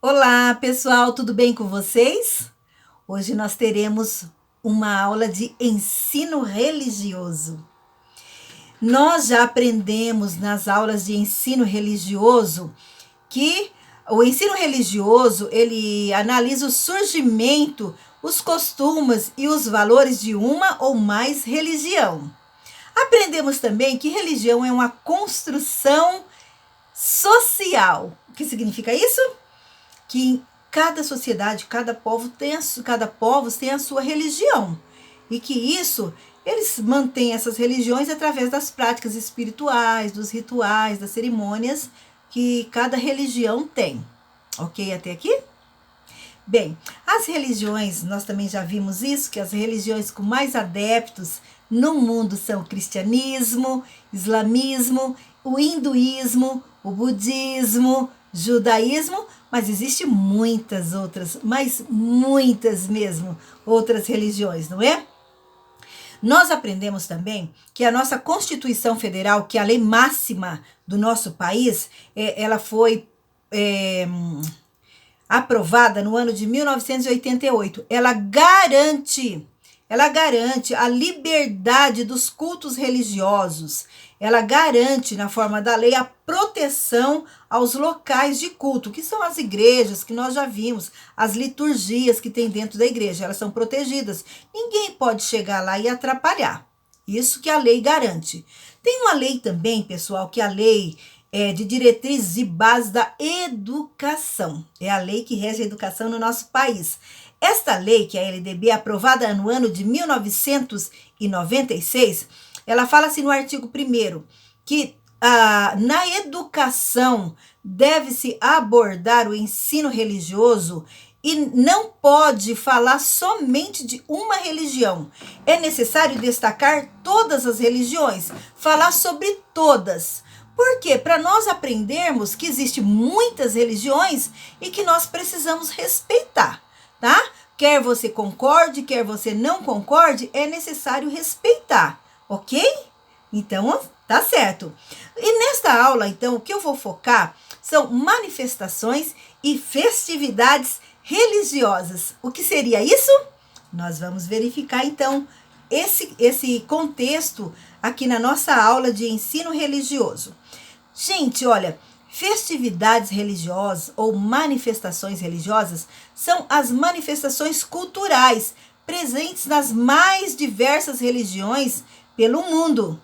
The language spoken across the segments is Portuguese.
Olá, pessoal, tudo bem com vocês? Hoje nós teremos uma aula de ensino religioso. Nós já aprendemos nas aulas de ensino religioso que o ensino religioso, ele analisa o surgimento, os costumes e os valores de uma ou mais religião. Aprendemos também que religião é uma construção social. O que significa isso? Que cada sociedade, cada povo tem a sua religião. E que isso, eles mantêm essas religiões através das práticas espirituais, dos rituais, das cerimônias que cada religião tem. Ok até aqui? Bem, as religiões, nós também já vimos isso, que as religiões com mais adeptos no mundo são o cristianismo, islamismo, o hinduísmo, o budismo, judaísmo, mas existe muitas outras, mas muitas mesmo, outras religiões, não é? Nós aprendemos também que a nossa Constituição Federal, que é a lei máxima do nosso país, ela foi aprovada no ano de 1988. Ela garante a liberdade dos cultos religiosos. Ela garante, na forma da lei, a proteção aos locais de culto, que são as igrejas, que nós já vimos, as liturgias que tem dentro da igreja, elas são protegidas. Ninguém pode chegar lá e atrapalhar. Isso que a lei garante. Tem uma lei também, pessoal, que a lei de diretrizes e bases da educação. É a lei que rege a educação no nosso país. Esta lei, que é a LDB, aprovada no ano de 1996, ela fala assim no artigo 1º, que na educação deve-se abordar o ensino religioso e não pode falar somente de uma religião. É necessário destacar todas as religiões, falar sobre todas. Por quê? Para nós aprendermos que existem muitas religiões e que nós precisamos respeitar, tá? Quer você concorde, quer você não concorde, é necessário respeitar, ok? Então, tá certo. E nesta aula, então, o que eu vou focar são manifestações e festividades religiosas. O que seria isso? Nós vamos verificar, então, esse contexto aqui na nossa aula de ensino religioso. Gente, olha, festividades religiosas ou manifestações religiosas são as manifestações culturais presentes nas mais diversas religiões pelo mundo.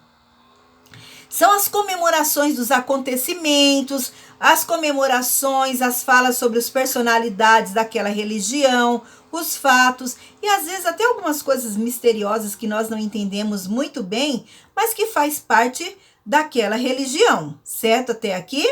São as comemorações dos acontecimentos, as comemorações, as falas sobre as personalidades daquela religião, os fatos e às vezes até algumas coisas misteriosas que nós não entendemos muito bem, mas que faz parte daquela religião, certo até aqui?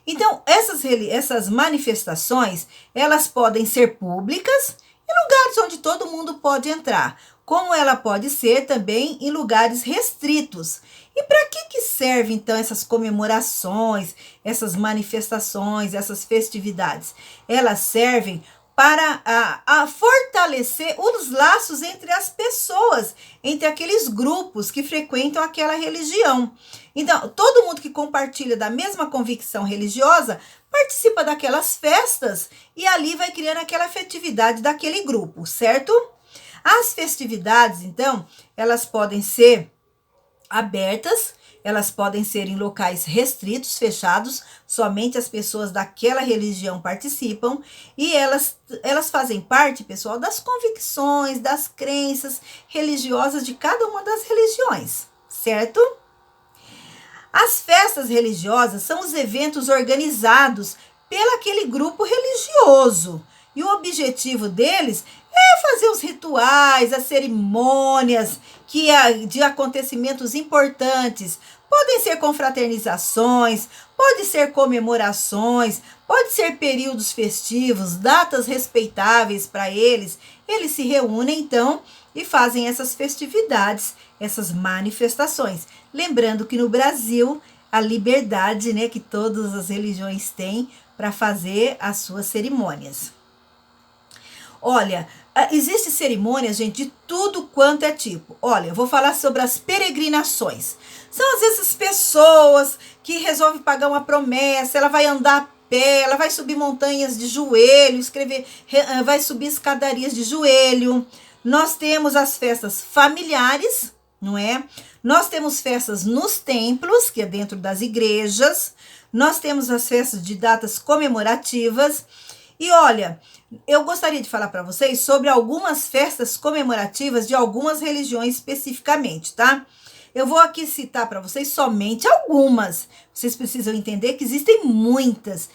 Então, essas manifestações, elas podem ser públicas em lugares onde todo mundo pode entrar, como ela pode ser também em lugares restritos. E para que servem, então, essas comemorações, essas manifestações, essas festividades? Elas servem para fortalecer os laços entre as pessoas, entre aqueles grupos que frequentam aquela religião. Então, todo mundo que compartilha da mesma convicção religiosa participa daquelas festas e ali vai criando aquela afetividade daquele grupo, certo? As festividades, então, elas podem ser abertas, elas podem ser em locais restritos, fechados, somente as pessoas daquela religião participam e elas fazem parte, pessoal, das convicções, das crenças religiosas de cada uma das religiões, certo? As festas religiosas são os eventos organizados pelo aquele grupo religioso e o objetivo deles é fazer os rituais, as cerimônias de acontecimentos importantes. Podem ser confraternizações, pode ser comemorações, pode ser períodos festivos, datas respeitáveis para eles. Eles se reúnem, então, e fazem essas festividades, essas manifestações. Lembrando que no Brasil, a liberdade, né, que todas as religiões têm para fazer as suas cerimônias. Olha, existe cerimônia, gente, de tudo quanto é tipo. Olha, eu vou falar sobre as peregrinações. São às vezes pessoas que resolvem pagar uma promessa, ela vai andar pé, ela vai subir montanhas de joelho, vai subir escadarias de joelho. Nós temos as festas familiares, não é? Nós temos festas nos templos, que é dentro das igrejas. Nós temos as festas de datas comemorativas. E olha, eu gostaria de falar para vocês sobre algumas festas comemorativas de algumas religiões especificamente, tá? Eu vou aqui citar para vocês somente algumas. Vocês precisam entender que existem muitas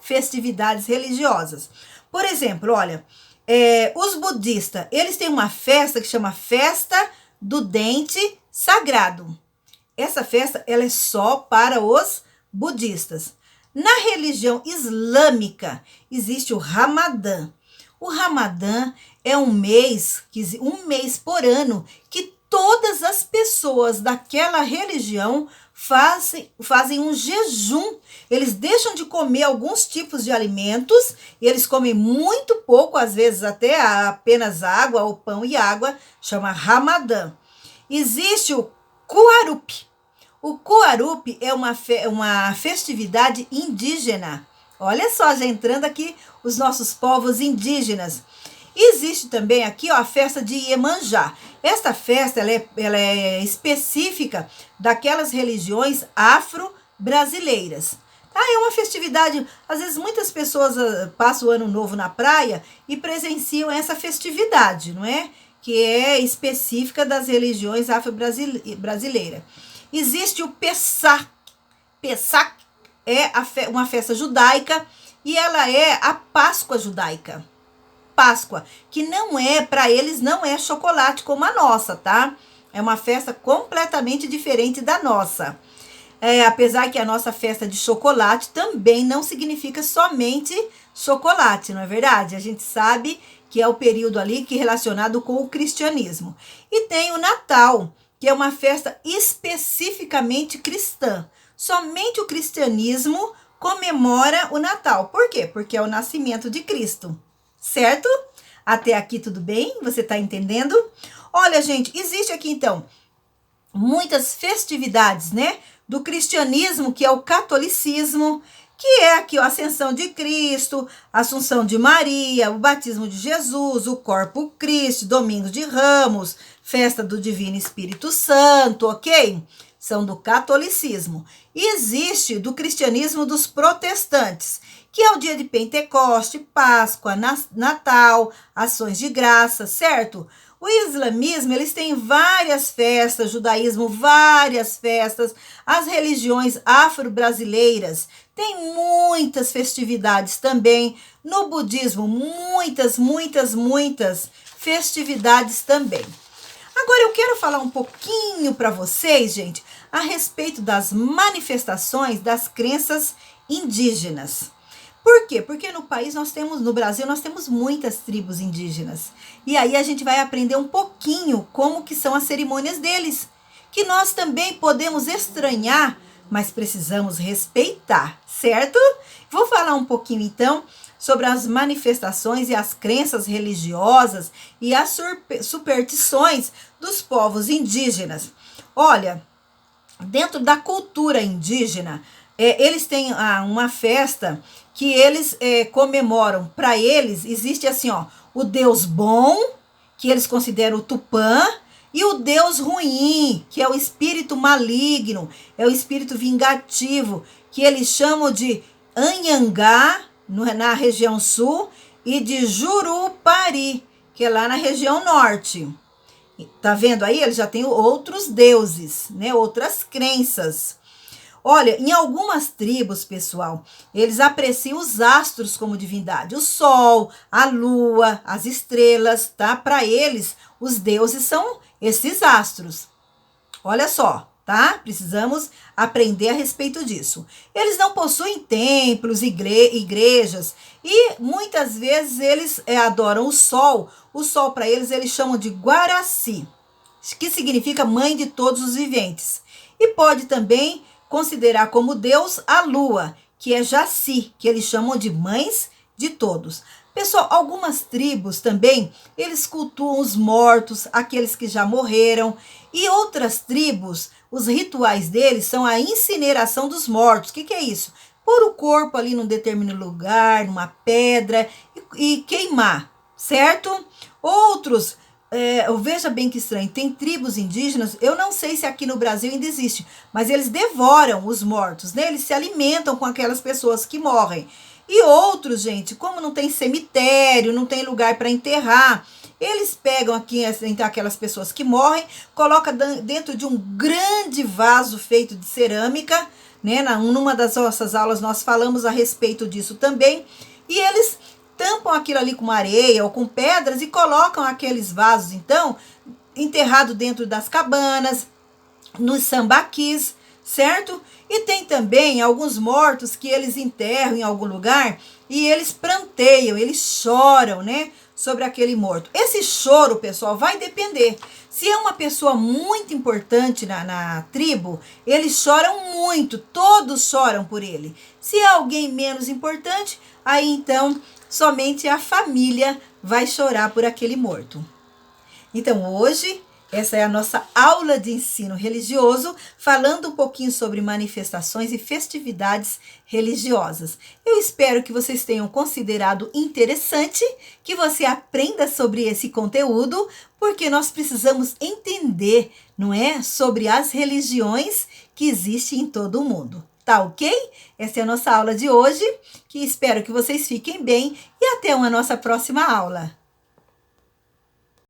festividades religiosas. Por exemplo, olha, os budistas, eles têm uma festa que chama Festa do Dente Sagrado. Essa festa, ela é só para os budistas. Na religião islâmica, existe o Ramadã. O Ramadã é um mês por ano, que todas as pessoas daquela religião fazem um jejum. Eles deixam de comer alguns tipos de alimentos, e eles comem muito pouco, às vezes até apenas água ou pão e água, chama Ramadã. Existe o Kuarup. O Kuarup é uma festividade indígena. Olha só, já entrando aqui os nossos povos indígenas. Existe também aqui, ó, a festa de Iemanjá. Esta festa ela é específica daquelas religiões afro-brasileiras. Tá? É uma festividade, às vezes muitas pessoas passam o ano novo na praia e presenciam essa festividade, não é? Que é específica das religiões afro-brasileiras. Existe o Pessach. Pessach é uma festa judaica e ela é a Páscoa judaica. Páscoa, que não é, para eles, não é chocolate como a nossa, tá? É uma festa completamente diferente da nossa. Apesar que a nossa festa de chocolate também não significa somente chocolate, não é verdade? A gente sabe que é o período ali que é relacionado com o cristianismo. E tem o Natal, que é uma festa especificamente cristã. Somente o cristianismo comemora o Natal. Por quê? Porque é o nascimento de Cristo. Certo? Até aqui tudo bem? Você está entendendo? Olha, gente, existe aqui então muitas festividades, né? Do cristianismo, que é o catolicismo, que é aqui a ascensão de Cristo, a Assunção de Maria, o batismo de Jesus, o Corpus Christi, Domingos de Ramos, festa do Divino Espírito Santo, ok? São do catolicismo. E existe do cristianismo dos protestantes, que é o dia de Pentecoste, Páscoa, Natal, ações de graça, certo? O islamismo, eles têm várias festas, judaísmo, várias festas, as religiões afro-brasileiras têm muitas festividades também, no budismo, muitas festividades também. Agora eu quero falar um pouquinho para vocês, gente, a respeito das manifestações das crenças indígenas. Por quê? Porque no Brasil, nós temos muitas tribos indígenas. E aí a gente vai aprender um pouquinho como que são as cerimônias deles, que nós também podemos estranhar, mas precisamos respeitar, certo? Vou falar um pouquinho então sobre as manifestações e as crenças religiosas e as superstições dos povos indígenas. Olha, dentro da cultura indígena, eles têm uma festa que eles comemoram. Para eles, existe assim, ó, o Deus bom, que eles consideram o Tupã, e o Deus ruim, que é o espírito maligno, é o espírito vingativo, que eles chamam de Anhangá, na região sul, e de Jurupari, que é lá na região norte. Tá vendo aí? Eles já têm outros deuses, né? Outras crenças. Olha, em algumas tribos, pessoal, eles apreciam os astros como divindade. O sol, a lua, as estrelas, tá? Para eles, os deuses são esses astros. Olha só, tá? Precisamos aprender a respeito disso. Eles não possuem templos, igrejas, e muitas vezes eles adoram o sol. O sol, para eles chamam de Guaraci, que significa mãe de todos os viventes. E pode também considerar como Deus a lua, que é Jaci, que eles chamam de mães de todos. Pessoal, algumas tribos também, eles cultuam os mortos, aqueles que já morreram, e outras tribos, os rituais deles são a incineração dos mortos. O que é isso? pôr o corpo ali num determinado lugar, numa pedra e queimar, certo? Outros, veja bem que estranho, tem tribos indígenas, eu não sei se aqui no Brasil ainda existe, mas eles devoram os mortos, né? Eles se alimentam com aquelas pessoas que morrem. E outros, gente, como não tem cemitério, não tem lugar para enterrar, eles pegam aqui aquelas pessoas que morrem, colocam dentro de um grande vaso feito de cerâmica, né? Numa das nossas aulas nós falamos a respeito disso também, e eles tampam aquilo ali com areia ou com pedras e colocam aqueles vasos, então, enterrado dentro das cabanas, nos sambaquis, certo? E tem também alguns mortos que eles enterram em algum lugar e eles pranteiam, eles choram, né, sobre aquele morto. Esse choro, pessoal, vai depender. Se é uma pessoa muito importante na tribo, eles choram muito, todos choram por ele. Se é alguém menos importante, aí então somente a família vai chorar por aquele morto. Então, hoje, essa é a nossa aula de ensino religioso, falando um pouquinho sobre manifestações e festividades religiosas. Eu espero que vocês tenham considerado interessante, que você aprenda sobre esse conteúdo, porque nós precisamos entender, não é, sobre as religiões que existem em todo o mundo. Tá ok? Essa é a nossa aula de hoje, que espero que vocês fiquem bem e até uma nossa próxima aula.